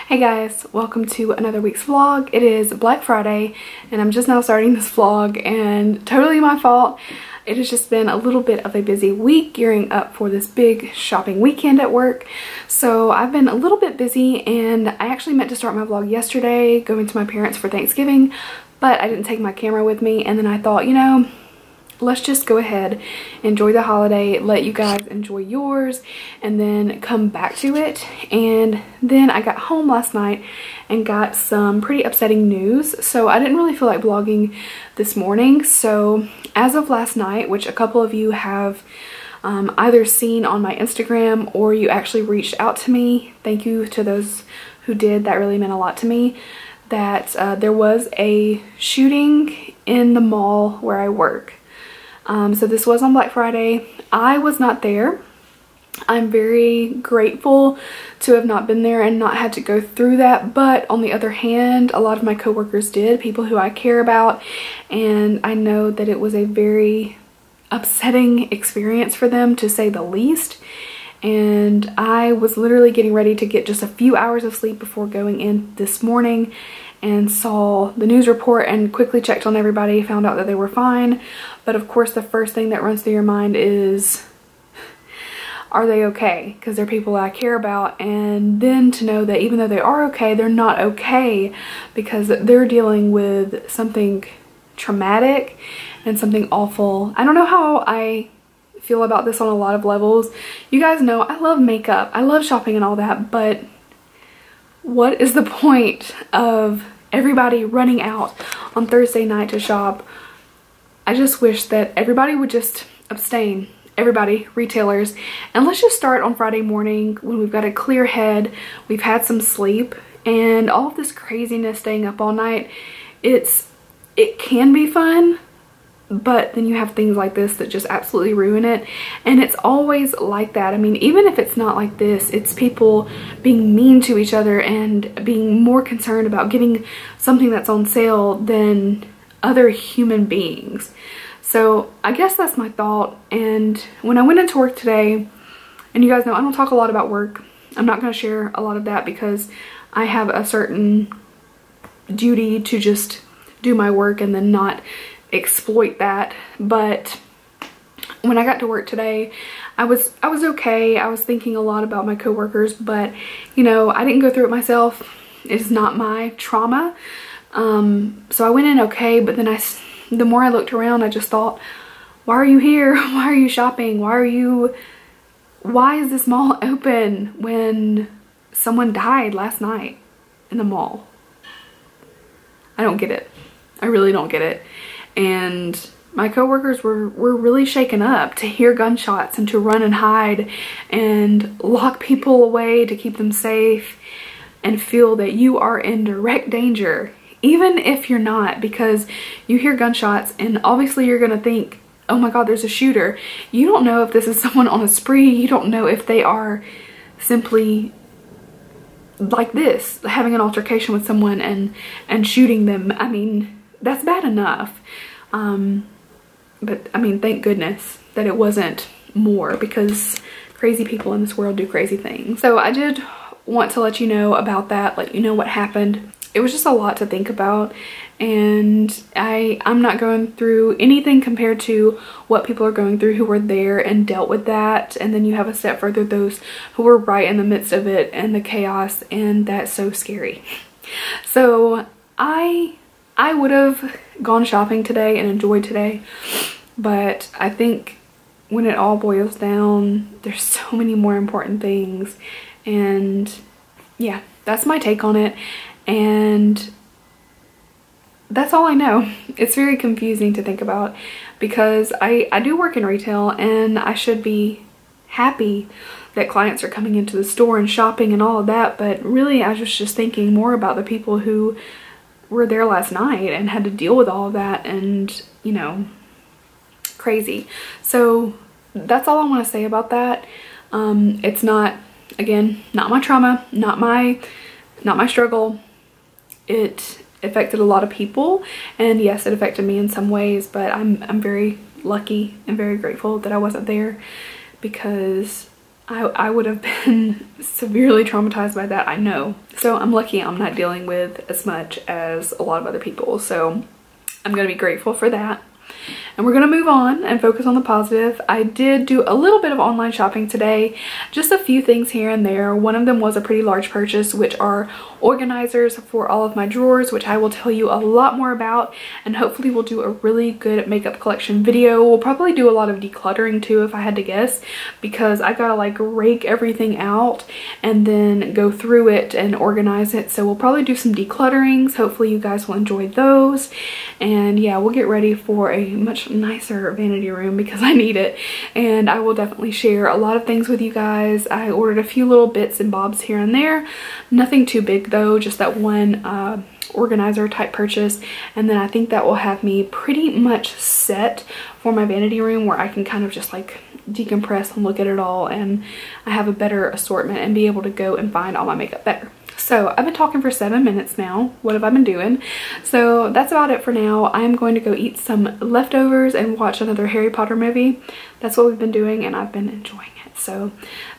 Hey guys, welcome to another week's vlog. It is Black Friday and I'm just now starting this vlog and totally my fault. It has just been a little bit of a busy week gearing up for this big shopping weekend at work. So I've been a little bit busy and I actually meant to start my vlog yesterday going to my parents for Thanksgiving, but I didn't take my camera with me, and then I thought, you know, let's just go ahead, enjoy the holiday, let you guys enjoy yours, and then come back to it. And then I got home last night and got some pretty upsetting news, so I didn't really feel like vlogging this morning. So as of last night, which a couple of you have either seen on my Instagram or you actually reached out to me, thank you to those who did, that really meant a lot to me, that there was a shooting in the mall where I work. So this was on Black Friday. I was not there. I'm very grateful to have not been there and not had to go through that, but on the other hand, a lot of my coworkers did, people who I care about, and I know that it was a very upsetting experience for them, to say the least. And I was literally getting ready to get just a few hours of sleep before going in this morning, and saw the news report and quickly checked on everybody, found out that they were fine. But of course the first thing that runs through your mind is, are they okay? Because they're people I care about. And then to know that even though they are okay, they're not okay because they're dealing with something traumatic and something awful. I don't know how I feel about this on a lot of levels. You guys know I love makeup, I love shopping and all that, but what is the point of everybody running out on Thursday night to shop? I just wish that everybody would just abstain. Everybody, retailers, and let's just start on Friday morning when we've got a clear head, we've had some sleep, and all of this craziness staying up all night, it can be fun, but then you have things like this that just absolutely ruin it. And it's always like that. I mean, even if it's not like this, it's people being mean to each other and being more concerned about getting something that's on sale than other human beings. So I guess that's my thought. And when I went into work today, and you guys know I don't talk a lot about work, I'm not going to share a lot of that because I have a certain duty to just do my work and then not exploit that. But when I got to work today, I was okay. I was thinking a lot about my coworkers, but you know, I didn't go through it myself. It's not my trauma. So I went in okay, but then the more I looked around, I just thought, why are you here? Why are you shopping? Why is this mall open when someone died last night in the mall? I don't get it. I really don't get it. And my coworkers were really shaken up to hear gunshots and to run and hide and lock people away to keep them safe and feel that you are in direct danger, even if you're not, because you hear gunshots and obviously you're gonna think, oh my god, there's a shooter. You don't know if this is someone on a spree. You don't know if they are simply like this, having an altercation with someone and shooting them. I mean, that's bad enough. But I mean, thank goodness that it wasn't more, because crazy people in this world do crazy things. So I did want to let you know about that, let you know what happened. It was just a lot to think about, and I'm not going through anything compared to what people are going through who were there and dealt with that. And then you have a step further those who were right in the midst of it and the chaos, and that's so scary. So I would have gone shopping today and enjoyed today, but I think when it all boils down, there's so many more important things. And yeah, that's my take on it. And that's all I know. It's very confusing to think about because I do work in retail and I should be happy that clients are coming into the store and shopping and all of that, but really I was just thinking more about the people who were there last night and had to deal with all of that, and you know, crazy. So that's all I want to say about that. It's not, again, not my trauma, not my struggle. It affected a lot of people, and yes, it affected me in some ways, but I'm very lucky and very grateful that I wasn't there, because I would have been severely traumatized by that, I know. So I'm lucky I'm not dealing with as much as a lot of other people. So I'm gonna be grateful for that. And we're gonna move on and focus on the positive. I did do a little bit of online shopping today, just a few things here and there. One of them was a pretty large purchase, which are organizers for all of my drawers, which I will tell you a lot more about, and hopefully we'll do a really good makeup collection video. We'll probably do a lot of decluttering too, if I had to guess, because I gotta like rake everything out and then go through it and organize it. So we'll probably do some declutterings. Hopefully you guys will enjoy those. And yeah, we'll get ready for a much nicer vanity room because I need it. And I will definitely share a lot of things with you guys. I ordered a few little bits and bobs here and there. Nothing too big though, just that one organizer type purchase, and then I think that will have me pretty much set for my vanity room, where I can kind of just like decompress and look at it all, and I have a better assortment and be able to go and find all my makeup better. So I've been talking for 7 minutes now. What have I been doing? So that's about it for now. I'm going to go eat some leftovers and watch another Harry Potter movie. That's what we've been doing, and I've been enjoying it. So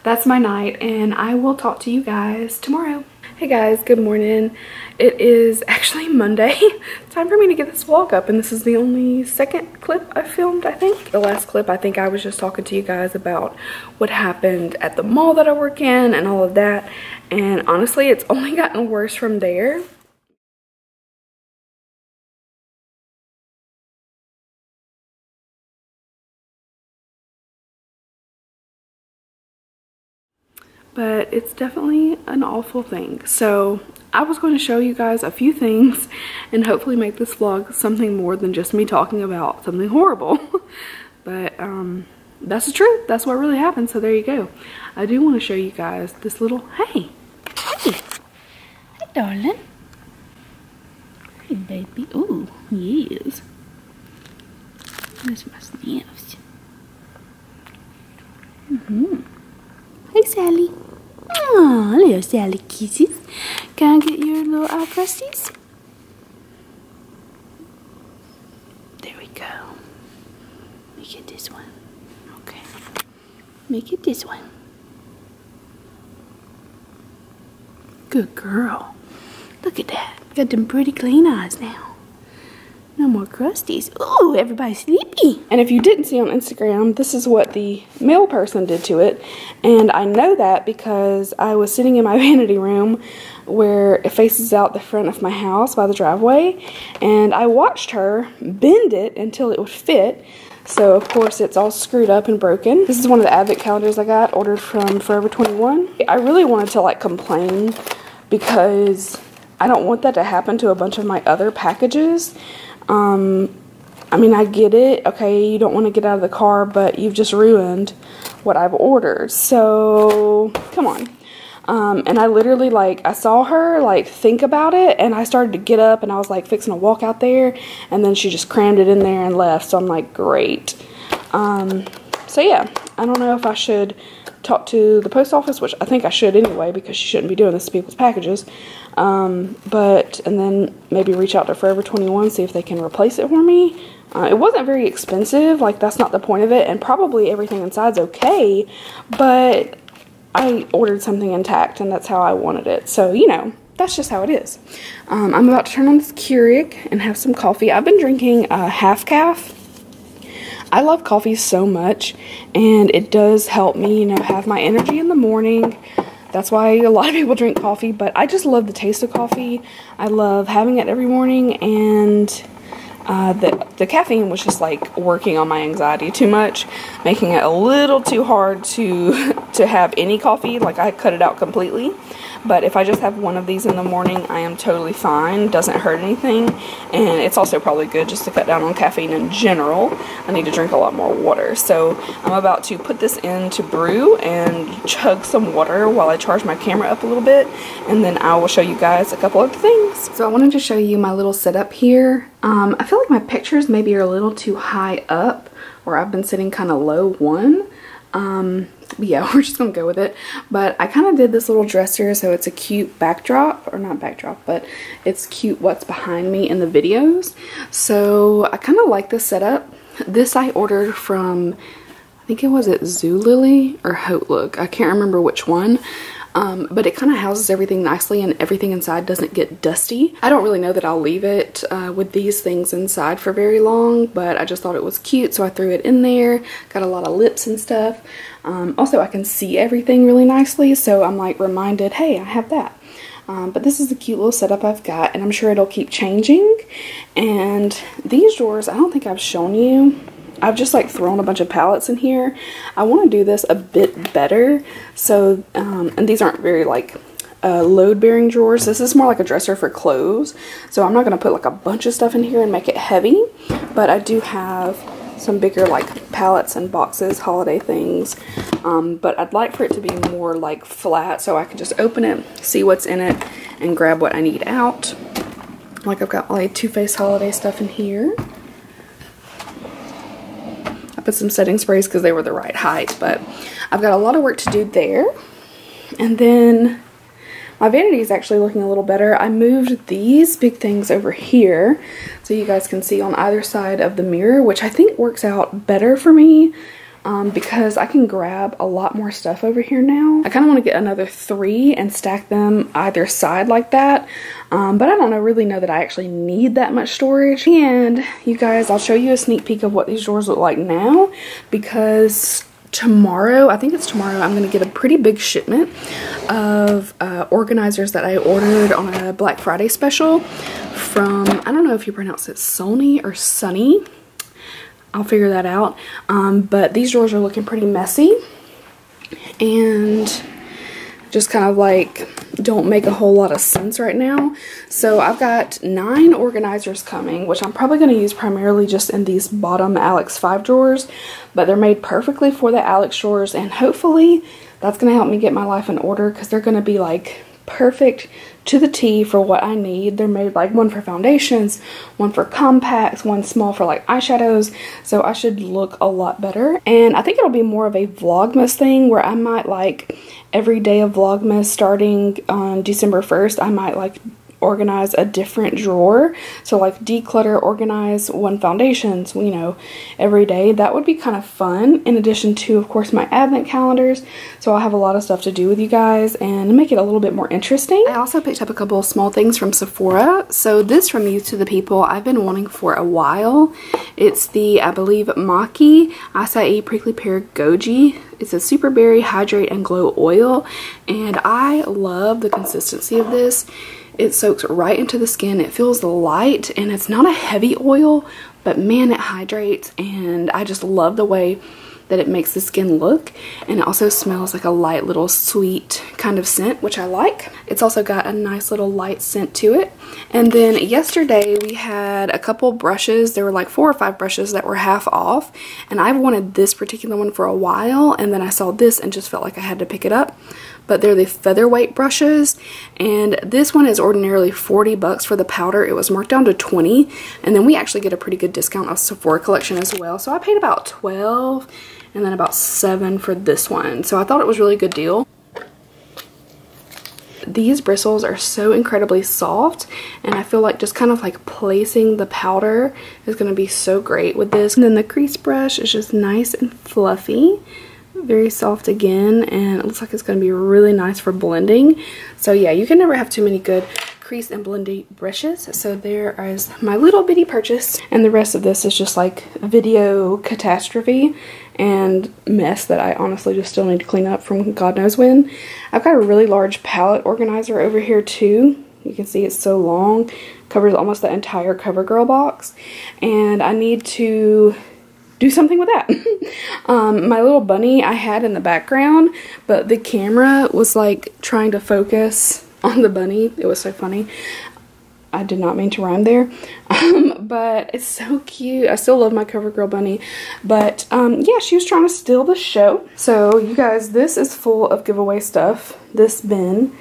that's my night, and I will talk to you guys tomorrow. Hey guys, good morning. It is actually Monday. It's time for me to get this vlog up, and this is the only second clip I filmed, I think. The last clip, I think I was just talking to you guys about what happened at the mall that I work in and all of that. And honestly, it's only gotten worse from there. But it's definitely an awful thing. So I was going to show you guys a few things and hopefully make this vlog something more than just me talking about something horrible. But that's the truth. That's what really happened. So there you go. I do want to show you guys this little, hey, hi darling. Hey baby. Ooh, yes. There's my sniffs. Hey Sally. Oh, little Sally kisses. Can I get your little eye crusties? There we go. Make it this one. Okay. Make it this one. Good girl. Look at that. Got them pretty clean eyes now. No more crusties. Ooh, everybody's sleepy. And if you didn't see on Instagram, this is what the mail person did to it. And I know that because I was sitting in my vanity room where it faces out the front of my house by the driveway. And I watched her bend it until it would fit. So, of course, it's all screwed up and broken. This is one of the advent calendars I got, ordered from Forever 21. I really wanted to, like, complain because I don't want that to happen to a bunch of my other packages. I mean, I get it. Okay, you don't want to get out of the car, but you've just ruined what I've ordered. So, come on. And I literally, like, I saw her, like, think about it, and I started to get up, and I was, like, fixing to walk out there, and then she just crammed it in there and left. So I'm like, great. So yeah, I don't know if I should talk to the post office, which I think I should anyway, because she shouldn't be doing this to people's packages. And then maybe reach out to Forever 21, see if they can replace it for me. It wasn't very expensive, like that's not the point of it, and probably everything inside's okay, but I ordered something intact and that's how I wanted it. So, you know, that's just how it is. I'm about to turn on this Keurig and have some coffee. I've been drinking half calf. I love coffee so much, and it does help me, you know, have my energy in the morning. That's why a lot of people drink coffee, but I just love the taste of coffee. I love having it every morning, and the caffeine was just like working on my anxiety too much, making it a little too hard to have any coffee. Like, I cut it out completely. But if I just have one of these in the morning, I am totally fine. Doesn't hurt anything. And it's also probably good just to cut down on caffeine in general. I need to drink a lot more water. So I'm about to put this in to brew and chug some water while I charge my camera up a little bit. And then I will show you guys a couple other things. So I wanted to show you my little setup here. I feel like my pictures maybe are a little too high up, or I've been sitting kind of low one. Yeah, we're just gonna go with it. But I kind of did this little dresser so it's a cute backdrop, or not backdrop, but it's cute what's behind me in the videos. So I kind of like this setup. This I ordered from, I think it was at Zulily or Hotelook. I can't remember which one. But it kind of houses everything nicely and everything inside doesn't get dusty. I don't really know that I'll leave it with these things inside for very long, but I just thought it was cute, so I threw it in there. Got a lot of lips and stuff. Also, I can see everything really nicely, so I'm like reminded, hey, I have that. But this is a cute little setup I've got, and I'm sure it'll keep changing. And these drawers, I don't think I've shown you. I've just like thrown a bunch of palettes in here. I want to do this a bit better. So, and these aren't very like load bearing drawers. This is more like a dresser for clothes. So I'm not going to put like a bunch of stuff in here and make it heavy. But I do have some bigger like palettes and boxes, holiday things. But I'd like for it to be more like flat so I can just open it, see what's in it, and grab what I need out. Like I've got like Too Faced holiday stuff in here. I put some setting sprays because they were the right height, but I've got a lot of work to do there. And then my vanity is actually looking a little better. I moved these big things over here so you guys can see on either side of the mirror, which I think works out better for me because I can grab a lot more stuff over here now. I kind of want to get another 3 and stack them either side like that. But I don't really know that I actually need that much storage. And you guys, I'll show you a sneak peek of what these drawers look like now, because tomorrow, I think it's tomorrow, I'm going to get a pretty big shipment of organizers that I ordered on a Black Friday special from, I don't know if you pronounce it Sony or Sunny. I'll figure that out. But these drawers are looking pretty messy and just kind of like don't make a whole lot of sense right now. So I've got 9 organizers coming, which I'm probably going to use primarily just in these bottom Alex 5 drawers, but they're made perfectly for the Alex drawers, and hopefully that's going to help me get my life in order because they're going to be like perfect to the T for what I need. They're made like one for foundations, one for compacts, one small for like eyeshadows, so I should look a lot better. And I think it'll be more of a Vlogmas thing where I might like every day of Vlogmas starting on December 1st, I might like organize a different drawer. So like declutter, organize one foundations, you know, every day. That would be kind of fun, in addition to, of course, my advent calendars. So I'll have a lot of stuff to do with you guys and make it a little bit more interesting. I also picked up a couple of small things from Sephora. So this from Youth to the People I've been wanting for a while. It's the, I believe, Maki Acai Prickly Pear Goji. It's a Super Berry Hydrate and Glow Oil, and I love the consistency of this. It soaks right into the skin. It feels light, and it's not a heavy oil, but man, it hydrates, and I just love the way that it makes the skin look. And it also smells like a light little sweet kind of scent, which I like. It's also got a nice little light scent to it. And then yesterday we had a couple brushes. There were like 4 or 5 brushes that were half off, and I've wanted this particular one for a while, and then I saw this and just felt like I had to pick it up. But they're the featherweight brushes, and this one is ordinarily 40 bucks for the powder. It was marked down to 20, and then we actually get a pretty good discount of Sephora collection as well. So I paid about 12 and then about 7 for this one. So I thought it was a really good deal. These bristles are so incredibly soft, and I feel like just kind of like placing the powder is going to be so great with this. And then the crease brush is just nice and fluffy. Very soft again, and it looks like it's going to be really nice for blending. So yeah, you can never have too many good crease and blending brushes. So there is my little bitty purchase, and the rest of this is just like video catastrophe and mess that I honestly just still need to clean up from God knows when. I've got a really large palette organizer over here too. You can see it's so long, covers almost the entire CoverGirl box, and I need to do something with that. My little bunny I had in the background, but the camera was like trying to focus on the bunny. It was so funny. I did not mean to rhyme there. But it's so cute. I still love my CoverGirl bunny. But yeah, she was trying to steal the show. So you guys, this is full of giveaway stuff. This bin.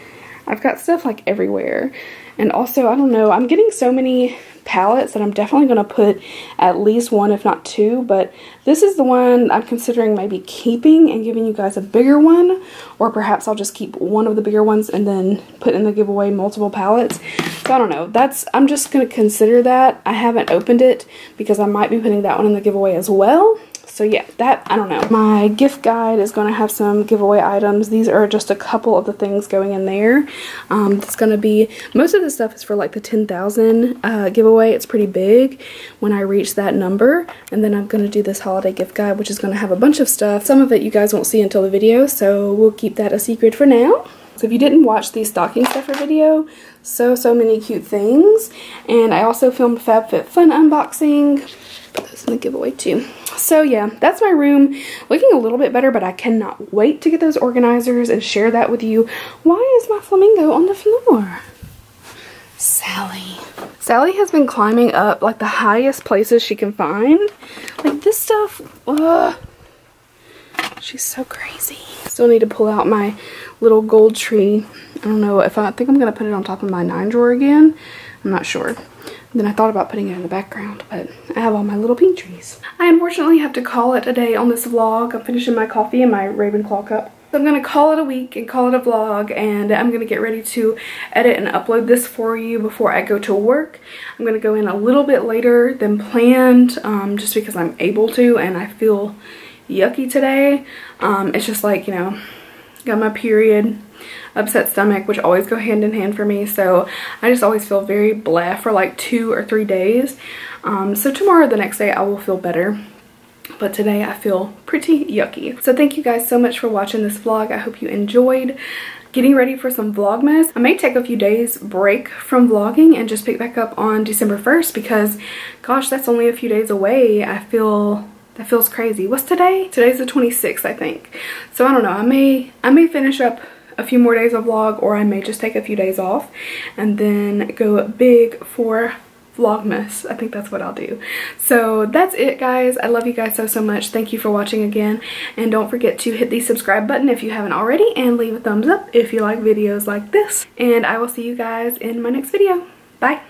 I've got stuff like everywhere. And also, I don't know, I'm getting so many palettes that I'm definitely going to put at least 1 if not 2, but this is the one I'm considering maybe keeping and giving you guys a bigger one, or perhaps I'll just keep one of the bigger ones and then put in the giveaway multiple palettes. So I don't know, I'm just going to consider that. I haven't opened it because I might be putting that one in the giveaway as well. So yeah, that, I don't know. My gift guide is going to have some giveaway items. These are just a couple of the things going in there. It's going to be, most of the stuff is for like the 10,000 giveaway. It's pretty big when I reach that number. And then I'm going to do this holiday gift guide, which is going to have a bunch of stuff. Some of it you guys won't see until the video, so we'll keep that a secret for now. So if you didn't watch the stocking stuffer video, so many cute things. And I also filmed FabFitFun unboxing. Put those in the giveaway too. So yeah, that's my room. Looking a little bit better, but I cannot wait to get those organizers and share that with you. Why is my flamingo on the floor? Sally. Sally has been climbing up like the highest places she can find. Like this stuff, she's so crazy. Still need to pull out my little gold tree. I don't know if I think I'm gonna put it on top of my 9 drawer again. I'm not sure. Then I thought about putting it in the background, but I have all my little pink trees. I unfortunately have to call it a day on this vlog. I'm finishing my coffee in my Ravenclaw cup. So I'm gonna call it a week and call it a vlog, and I'm gonna get ready to edit and upload this for you before I go to work. I'm gonna go in a little bit later than planned, just because I'm able to, and I feel yucky today. It's just like, you know, got my period, upset stomach, which always go hand in hand for me, so I just always feel very blah for like 2 or 3 days. So tomorrow, the next day, I will feel better, but today I feel pretty yucky. So thank you guys so much for watching this vlog. I hope you enjoyed. Getting ready for some Vlogmas. I may take a few days break from vlogging and just pick back up on December 1st because, gosh, that's only a few days away. I feel that feels crazy. What's today? Today's the 26th, I think. So I don't know. I may finish up a few more days of vlog, or I may just take a few days off and then go big for Vlogmas. I think that's what I'll do. So that's it, guys. I love you guys so much. Thank you for watching again, and don't forget to hit the subscribe button if you haven't already, and leave a thumbs up if you like videos like this, and I will see you guys in my next video. Bye.